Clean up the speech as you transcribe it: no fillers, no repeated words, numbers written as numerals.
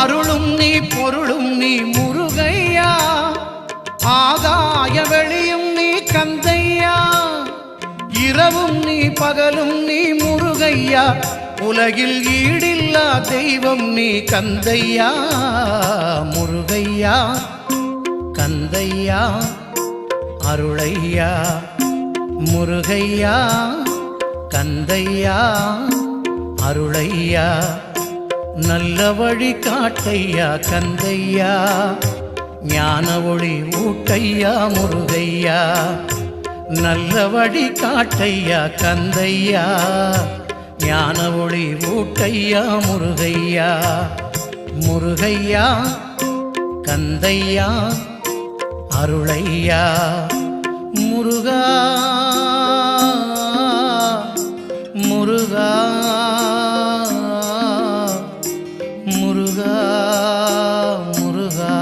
அருளும் நீ பொருளும் நீ முருகையா, ஆகாய வெளியும் நீ கந்தையா, இரவும் நீ பகலும் நீ முருகையா, உலகில் ஈடில்லா தெய்வம் நீ கந்தையா. முருகையா கந்தையா அருளையா, முருகையா கந்தையா அருளையா, நல்ல வழி காட்டையா கந்தையா, ஞான ஒளி ஊட்டையா முருகையா, நல்ல வழி காட்டையா கந்தையா, ஞான ஒளி ஊட்டையா முருகையா. முருகையா கந்தையா அருளையா, முருகா முருகா முருகா முருகா.